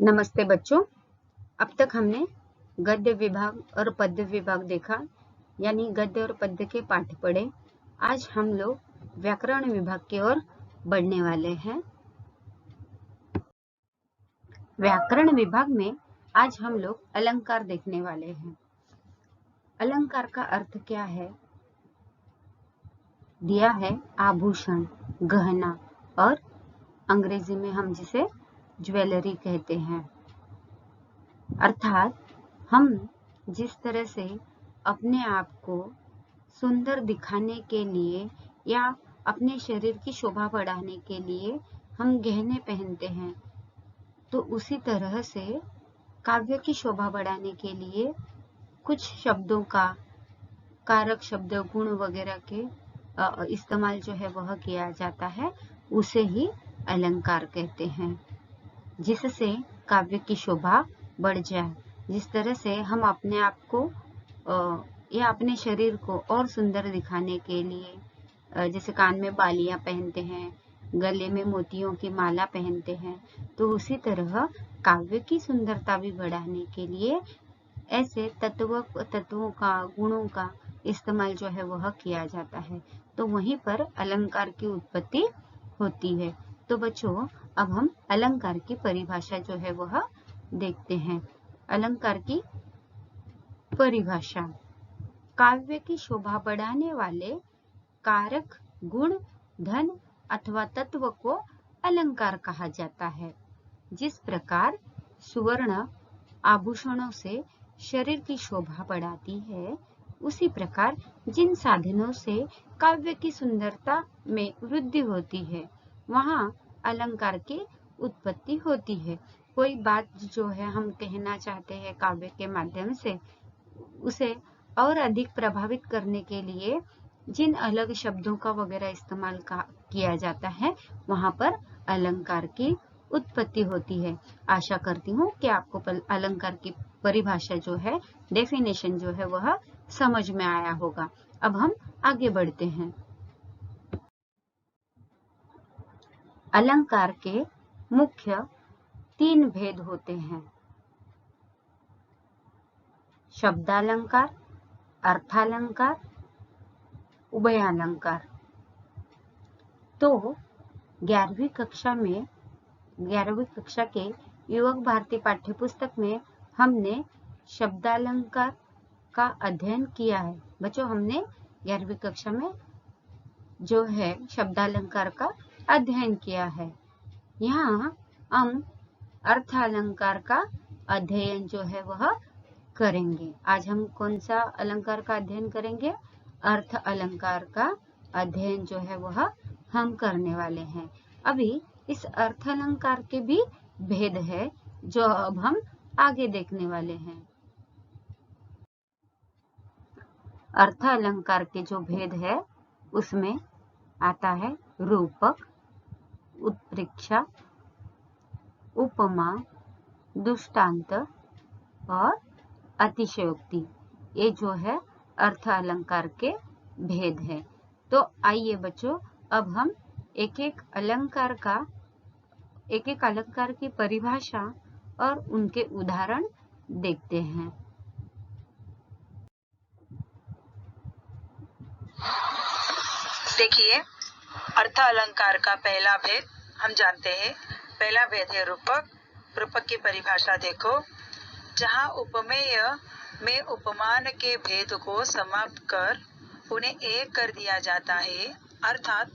नमस्ते बच्चों। अब तक हमने गद्य विभाग और पद्य विभाग देखा, यानी गद्य और पद्य के पाठ पढ़े। आज हम लोग व्याकरण विभाग की ओर बढ़ने वाले हैं। व्याकरण विभाग में आज हम लोग अलंकार देखने वाले हैं। अलंकार का अर्थ क्या है? दिया है आभूषण, गहना, और अंग्रेजी में हम जिसे ज्वेलरी कहते हैं। अर्थात हम जिस तरह से अपने आप को सुंदर दिखाने के लिए या अपने शरीर की शोभा बढ़ाने के लिए हम गहने पहनते हैं, तो उसी तरह से काव्य की शोभा बढ़ाने के लिए कुछ शब्दों का, कारक शब्द, गुण वगैरह के इस्तेमाल जो है वह किया जाता है। उसे ही अलंकार कहते हैं, जिससे काव्य की शोभा बढ़ जाए। जिस तरह से हम अपने आप को या अपने शरीर को और सुंदर दिखाने के लिए जैसे कान में बालियां पहनते हैं, गले में मोतियों की माला पहनते हैं, तो उसी तरह काव्य की सुंदरता भी बढ़ाने के लिए ऐसे तत्वों का, गुणों का इस्तेमाल जो है वह किया जाता है। तो वहीं पर अलंकार की उत्पत्ति होती है। तो बच्चों, अब हम अलंकार की परिभाषा जो है वह देखते हैं। अलंकार की परिभाषा: काव्य की शोभा बढ़ाने वाले कारक, गुण, धन अथवा तत्व को अलंकार कहा जाता है। जिस प्रकार सुवर्ण आभूषणों से शरीर की शोभा बढ़ाती है, उसी प्रकार जिन साधनों से काव्य की सुंदरता में वृद्धि होती है, वहां अलंकार की उत्पत्ति होती है। कोई बात जो है हम कहना चाहते हैं काव्य के माध्यम से, उसे और अधिक प्रभावित करने के लिए जिन अलग शब्दों का वगैरह इस्तेमाल किया जाता है, वहां पर अलंकार की उत्पत्ति होती है। आशा करती हूँ कि आपको अलंकार की परिभाषा जो है, डेफिनेशन जो है वह समझ में आया होगा। अब हम आगे बढ़ते हैं। अलंकार के मुख्य 3 भेद होते हैं: शब्दालंकार, अर्थालंकार, उभयालंकार। तो 11वीं कक्षा के युवक भारती पाठ्यपुस्तक में हमने शब्दालंकार का अध्ययन किया है। बच्चों, हमने 11वीं कक्षा में जो है शब्दालंकार का अध्ययन किया है। यहाँ हम अर्थालंकार का अध्ययन जो है वह करेंगे। आज हम कौन सा अलंकार का अध्ययन करेंगे? अर्थ अलंकार का अध्ययन जो है वह हम करने वाले हैं। अभी इस अर्थ अलंकार के भी भेद है, जो अब हम आगे देखने वाले हैं। अर्थ अलंकार के जो भेद है, उसमें आता है रूपक, उत्प्रेक्षा, उपमा, दृष्टांत और अतिशयोक्ति। ये जो है अर्थ अलंकार के भेद है। तो आइए बच्चों, अब हम एक एक अलंकार की परिभाषा और उनके उदाहरण देखते हैं। देखिए, अर्थ अलंकार का पहला भेद हम जानते हैं। पहला भेद है रूपक। रूपक की परिभाषा देखो, जहाँ उपमेय में उपमान के भेद को समाप्त कर उन्हें एक कर दिया जाता है, अर्थात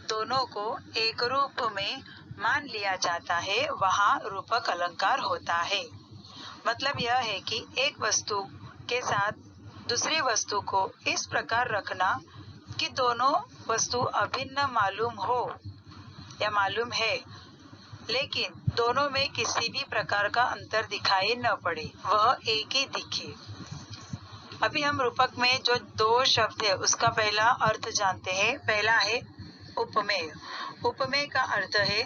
दोनों को एक रूप में मान लिया जाता है, वहाँ रूपक अलंकार होता है। मतलब यह है कि एक वस्तु के साथ दूसरी वस्तु को इस प्रकार रखना कि दोनों वस्तु अभिन्न मालूम हो या मालूम है, लेकिन दोनों में किसी भी प्रकार का अंतर दिखाई न पड़े, वह एक ही दिखे। अभी हम रूपक में जो 2 शब्द है उसका पहला अर्थ जानते हैं। पहला है उपमेय। उपमेय का अर्थ है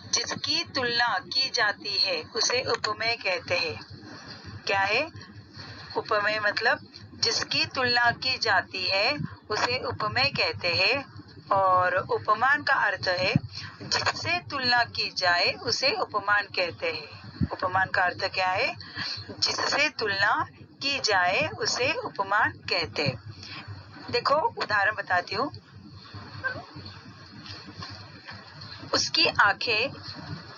जिसकी तुलना की जाती है, उसे उपमेय कहते हैं। क्या है उपमेय? मतलब जिसकी तुलना की जाती है उसे उपमेय कहते हैं। और उपमान का अर्थ है जिससे तुलना की जाए उसे उपमान कहते हैं। उपमान का अर्थ क्या है? जिससे तुलना की जाए उसे उपमान कहते हैं। देखो उदाहरण बताती हूँ। उसकी आंखें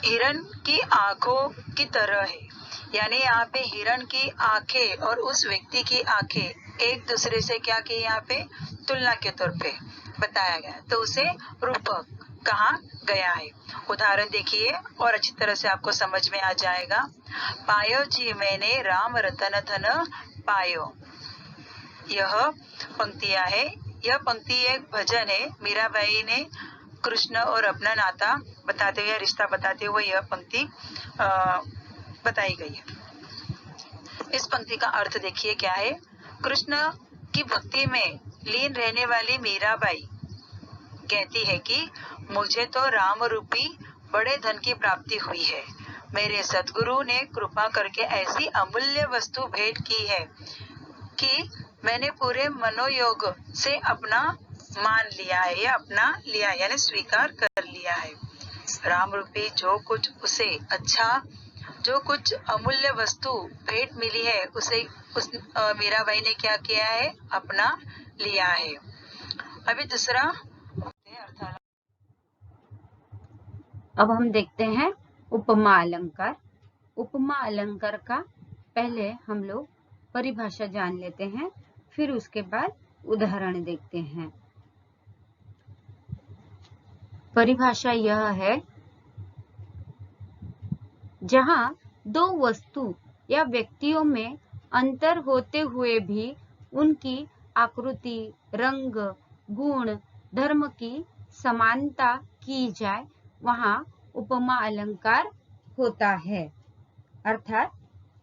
हिरण की आंखों की तरह है, यानी यहाँ पे हिरण की आंखें और उस व्यक्ति की आंखें एक दूसरे से क्या की यहाँ पे तुलना के तौर पे बताया गया, तो उसे रूपक कहा गया है। उदाहरण देखिए और अच्छी तरह से आपको समझ में आ जाएगा। पायो जी मैंने राम रतन धन पायो, यह पंक्तियां है। यह पंक्ति एक भजन है। मीराबाई ने कृष्ण और अपना नाता बताते हुए, रिश्ता बताते हुए यह पंक्ति बताई गई है। इस पंक्ति का अर्थ देखिए क्या है। कृष्ण की भक्ति में लीन रहने वाली मीराबाई कहती है कि मुझे तो राम रूपी बड़े धन की प्राप्ति हुई है। मेरे सद्गुरु ने कृपा करके ऐसी अमूल्य वस्तु भेंट की है कि मैंने पूरे मनोयोग से अपना मान लिया है या अपना लिया यानी स्वीकार कर लिया है। राम रूपी जो कुछ उसे अच्छा, जो कुछ अमूल्य वस्तु भेंट मिली है उसे मीराबाई ने क्या किया है? अपना लिया है। अभी दूसरा अब हम देखते हैं उपमा अलंकार। उपमा अलंकार का पहले हम लोग परिभाषा जान लेते हैं, फिर उसके बाद उदाहरण देखते हैं। परिभाषा यह है, जहां दो वस्तु या व्यक्तियों में अंतर होते हुए भी उनकी आकृति, रंग, गुण, धर्म की समानता की जाए, वहां उपमा अलंकार होता है। अर्थात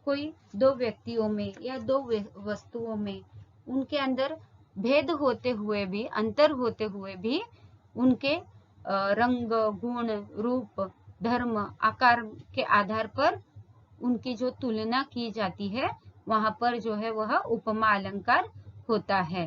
कोई दो व्यक्तियों में या दो वस्तुओं में उनके अंदर भेद होते हुए भी, अंतर होते हुए भी उनके रंग, गुण, रूप, धर्म, आकार के आधार पर उनकी जो तुलना की जाती है, वहां पर जो है वह उपमा अलंकार होता है।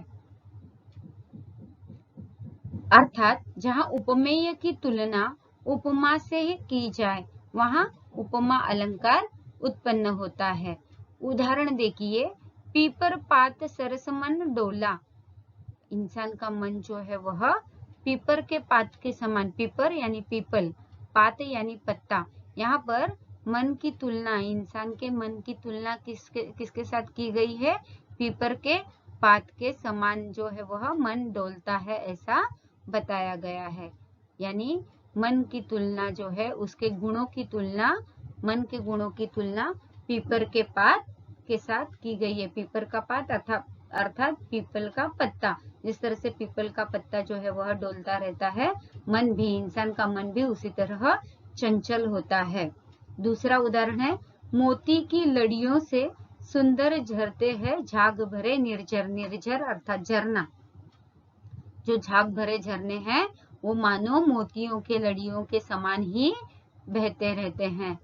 अर्थात जहां उपमेय की तुलना उपमा से ही की जाए, वहां उपमा अलंकार उत्पन्न होता है। उदाहरण देखिए। पीपर पात सरसमन डोला। इंसान का मन जो है वह पीपर के पात के समान, पीपर यानी पीपल, पात यानी पत्ता, यहाँ पर मन की तुलना, इंसान के मन की तुलना किसके साथ की गई है? पीपर के पात के समान जो है वह मन डोलता है, ऐसा बताया गया है। यानी मन की तुलना जो है, उसके गुणों की तुलना, मन के गुणों की तुलना पीपर के पात के साथ की गई है। पीपर का पात अर्थात पीपल का पत्ता। जिस तरह से पीपल का पत्ता जो है वह डोलता रहता है, मन भी, इंसान का मन भी उसी तरह चंचल होता है। दूसरा उदाहरण है, मोती की लड़ियों से सुंदर झरते हैं झाग भरे निर्झर। निर्झर अर्थात झरना। जो झाग भरे झरने हैं वो मानो मोतियों के लड़ियों के समान ही बहते रहते हैं।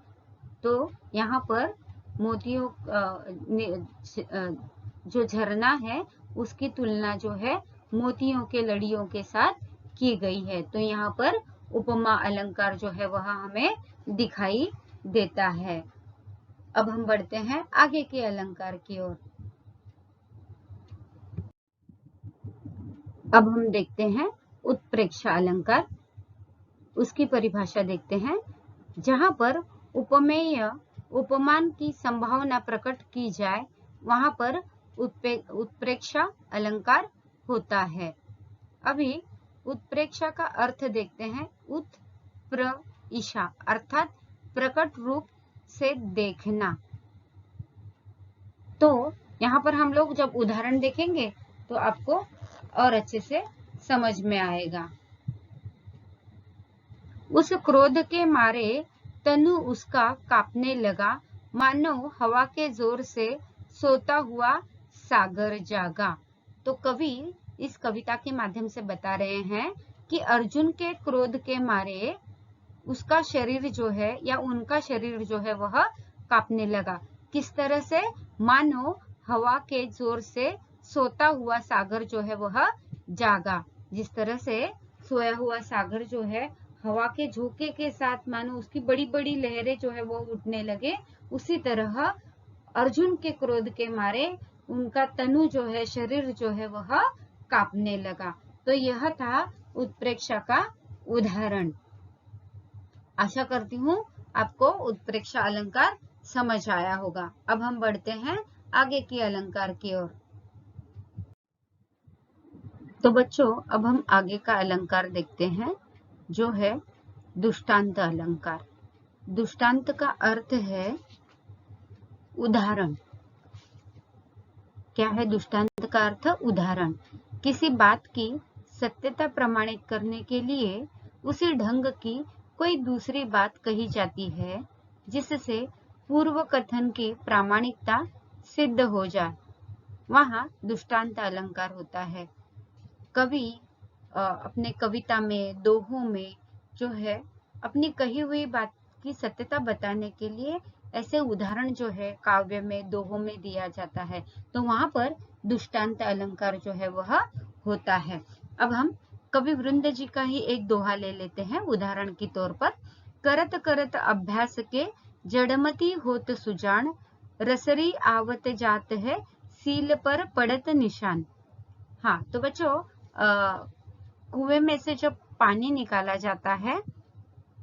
तो यहाँ पर मोतियों जो झरना है उसकी तुलना जो है मोतियों के लड़ियों के साथ की गई है। तो यहाँ पर उपमा अलंकार जो है वह हमें दिखाई देता है। अब हम बढ़ते हैं आगे के अलंकार की ओर। अब हम देखते हैं उत्प्रेक्षा अलंकार। उसकी परिभाषा देखते हैं। जहां पर उपमेय उपमान की संभावना प्रकट की जाए, वहां पर उत्प्रेक्षा अलंकार होता है। अभी उत्प्रेक्षा का अर्थ देखते हैं। उत्प्रेक्षा अर्थात प्रकट रूप से देखना। तो यहाँ पर हम लोग जब उदाहरण देखेंगे तो आपको और अच्छे से समझ में आएगा। उस क्रोध के मारे तनु उसका कांपने लगा, मानो हवा के जोर से सोता हुआ सागर जागा। तो कवि इस कविता के माध्यम से बता रहे हैं कि अर्जुन के क्रोध के मारे उसका शरीर जो है या उनका शरीर जो है वह कांपने लगा। किस तरह से? मानो हवा के जोर से सोता हुआ सागर जो है वह जागा। जिस तरह से सोया हुआ सागर जो है हवा के झोंके के साथ मानो उसकी बड़ी बड़ी लहरें जो है वो उठने लगे, उसी तरह अर्जुन के क्रोध के मारे उनका तनु जो है, शरीर जो है वह कांपने लगा। तो यह था उत्प्रेक्षा का उदाहरण। आशा करती हूँ आपको उत्प्रेक्षा अलंकार समझ आया होगा। अब हम बढ़ते हैं आगे की अलंकार की ओर। तो बच्चों, अब हम आगे का अलंकार देखते हैं, जो है दृष्टांत अलंकार। दृष्टांत का अर्थ है उदाहरण। क्या है दृष्टांत का अर्थ? उदाहरण। किसी बात की सत्यता प्रमाणित करने के लिए उसी ढंग की कोई दूसरी बात कही जाती है जिससे पूर्व कथन की प्रामाणिकता सिद्ध हो जाए, वहां दृष्टांत अलंकार होता है। कवि अपने कविता में, दोहों में जो है अपनी कही हुई बात की सत्यता बताने के लिए ऐसे उदाहरण जो है काव्य में, दोहों में दिया जाता है, तो वहां पर दृष्टांत अलंकार जो है वह होता है। अब हम कवि वृंद जी का ही एक दोहा ले लेते हैं उदाहरण के तौर पर। करत करत अभ्यास के जड़मती होत सुजान, रसरी आवत जात है सील पर पड़त निशान। हाँ, तो बच्चों, कुएं में से जब पानी निकाला जाता है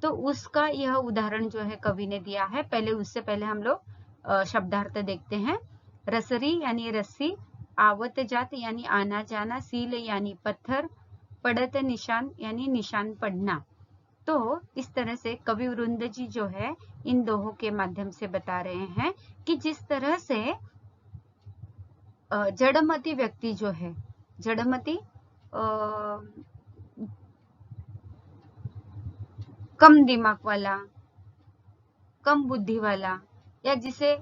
तो उसका यह उदाहरण जो है कवि ने दिया है। उससे पहले हम लोग शब्दार्थ देखते हैं। रसरी यानी रस्सी, आवत जात यानी आना जाना, सील यानी पत्थर, पड़त निशान यानी निशान पड़ना। तो इस तरह से कवि वृंद जी जो है इन दोहों के माध्यम से बता रहे हैं कि जिस तरह से जड़मती व्यक्ति जो है, जड़मती कम दिमाग वाला, कम बुद्धि वाला, या जिसे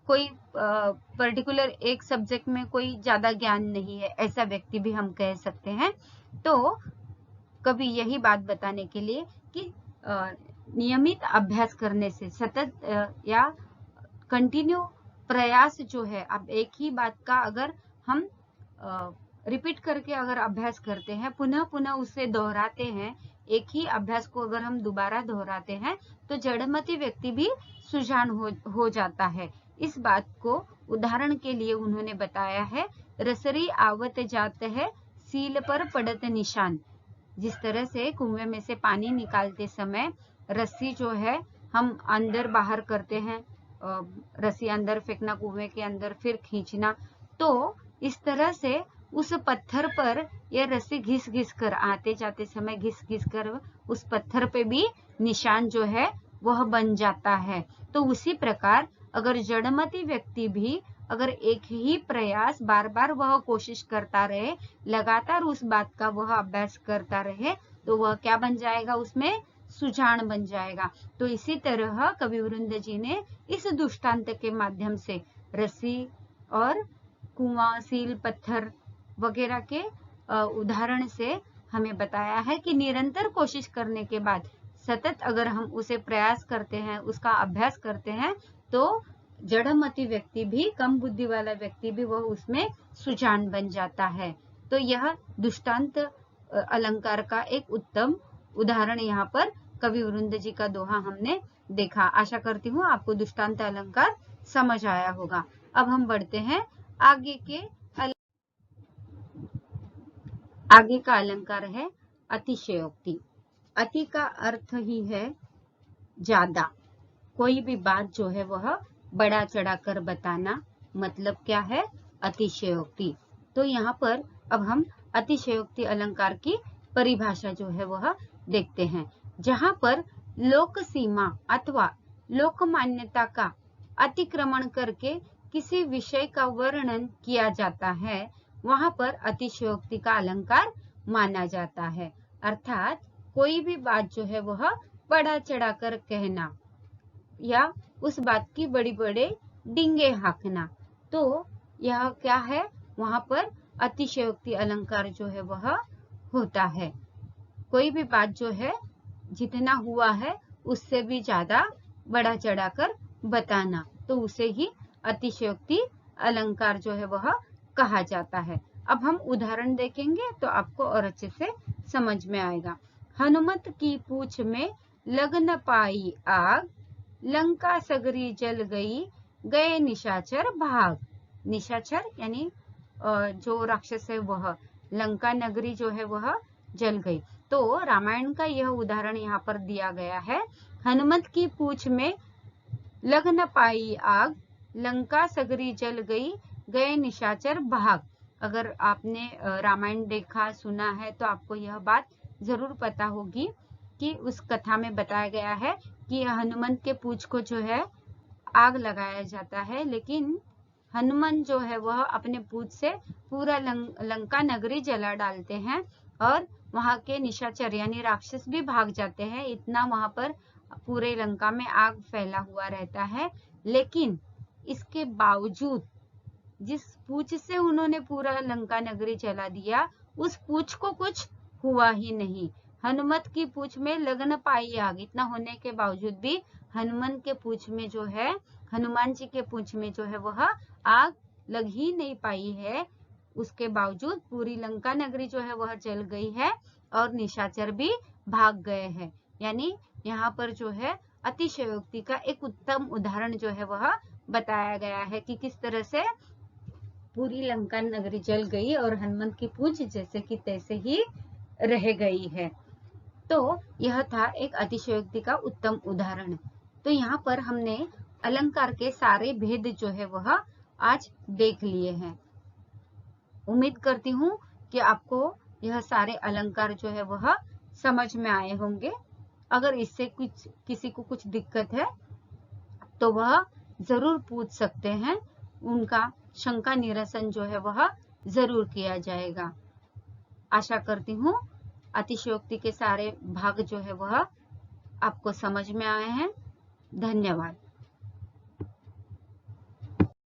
कोई पर्टिकुलर एक सब्जेक्ट में कोई ज्यादा ज्ञान नहीं है, ऐसा व्यक्ति भी हम कह सकते हैं। तो कभी यही बात बताने के लिए कि नियमित अभ्यास करने से, सतत या कंटिन्यू प्रयास जो है, अब एक ही बात का अगर हम रिपीट करके अगर अभ्यास करते हैं, पुनः पुनः उसे दोहराते हैं, एक ही अभ्यास को अगर हम दोबारा दोहराते हैं, तो जड़मती व्यक्ति भी सुजान हो जाता है। इस बात को उदाहरण के लिए उन्होंने बताया है, रसरी आवत जात है सील पर पड़त निशान। जिस तरह से कुएं में से पानी निकालते समय रस्सी जो है हम अंदर बाहर करते हैं, रस्सी अंदर फेंकना कुएं के अंदर, फिर खींचना, तो इस तरह से उस पत्थर पर यह रस्सी घिस घिस कर, आते जाते समय घिस घिस कर उस पत्थर पे भी निशान जो है वह बन जाता है। तो उसी प्रकार अगर जड़मती व्यक्ति भी अगर एक ही प्रयास बार बार वह कोशिश करता रहे, लगातार उस बात का वह अभ्यास करता रहे, तो वह क्या बन जाएगा? उसमें सुजान बन जाएगा। तो इसी तरह कवि वृंद जी ने इस दृष्टांत के माध्यम से रस्सी और कुआं, सील, पत्थर वगैरह के उदाहरण से हमें बताया है कि निरंतर कोशिश करने के बाद, सतत अगर हम उसे प्रयास करते हैं, उसका अभ्यास करते हैं, तो जड़मती व्यक्ति भी, कम बुद्धि वाला व्यक्ति भी, वह उसमें सुजान बन जाता है। तो यह दृष्टांत अलंकार का एक उत्तम उदाहरण यहाँ पर कवि वृंद जी का दोहा हमने देखा। आशा करती हूँ आपको दृष्टांत अलंकार समझ आया होगा। अब हम बढ़ते हैं आगे का अलंकार है अतिशयोक्ति। अति का अर्थ ही है ज्यादा, कोई भी बात जो है वह बड़ा चढ़ाकर बताना, मतलब क्या है? अतिशयोक्ति। तो यहाँ पर अब हम अतिशयोक्ति अलंकार की परिभाषा जो है वह देखते हैं। जहाँ पर लोक सीमा अथवा लोक मान्यता का अतिक्रमण करके किसी विषय का वर्णन किया जाता है, वहां पर अतिशयोक्ति का अलंकार माना जाता है। अर्थात कोई भी बात जो है वह बड़ा चढ़ाकर कहना या उस बात की बड़ी बड़े डिंगे हाँकना, तो यह क्या है? वहां पर अतिशयोक्ति अलंकार जो है वह होता है। कोई भी बात जो है जितना हुआ है उससे भी ज्यादा बड़ा चढ़ाकर बताना, तो उसे ही अतिशयोक्ति अलंकार जो है वह कहा जाता है। अब हम उदाहरण देखेंगे तो आपको और अच्छे से समझ में आएगा। हनुमत की पूछ में लग न पाई आग, लंका सगरी जल गई, गए निशाचर भाग। निशाचर यानी जो राक्षस है वह, लंका नगरी जो है वह जल गई। तो रामायण का यह उदाहरण यहाँ पर दिया गया है। हनुमत की पूछ में लग न पाई आग, लंका सगरी जल गई, गए निशाचर भाग। अगर आपने रामायण देखा सुना है तो आपको यह बात जरूर पता होगी कि उस कथा में बताया गया है कि हनुमंत के पूंछ को जो है आग लगाया जाता है, लेकिन हनुमान जो है वह अपने पूंछ से पूरा लंका नगरी जला डालते हैं और वहां के निशाचर यानी राक्षस भी भाग जाते हैं। इतना वहां पर पूरे लंका में आग फैला हुआ रहता है, लेकिन इसके बावजूद जिस पूंछ से उन्होंने पूरा लंका नगरी जला दिया, उस पूंछ को कुछ हुआ ही नहीं। हनुमत की पूंछ में लग न पाई आग, इतना होने के बावजूद भी हनुमान के पूंछ में जो है, हनुमान जी के पूंछ में जो है वह आग लग ही नहीं पाई है। उसके बावजूद पूरी लंका नगरी जो है वह जल गई है और निशाचर भी भाग गए हैं। यानी यहाँ पर जो है अतिशयोक्ति का एक उत्तम उदाहरण जो है वह बताया गया है कि किस तरह से पूरी लंका नगरी जल गई और हनुमंत की पूंछ जैसे कि तैसे ही रह गई है। तो यह था एक अतिशयोक्ति का उत्तम उदाहरण। तो यहाँ पर हमने अलंकार के सारे भेद जो है वह आज देख लिए हैं। उम्मीद करती हूँ कि आपको यह सारे अलंकार जो है वह समझ में आए होंगे। अगर इससे कुछ किसी को कुछ दिक्कत है तो वह जरूर पूछ सकते हैं, उनका शंका निरसन जो है वह जरूर किया जाएगा। आशा करती हूँ अतिशयोक्ति के सारे भाग जो है वह आपको समझ में आए हैं। धन्यवाद।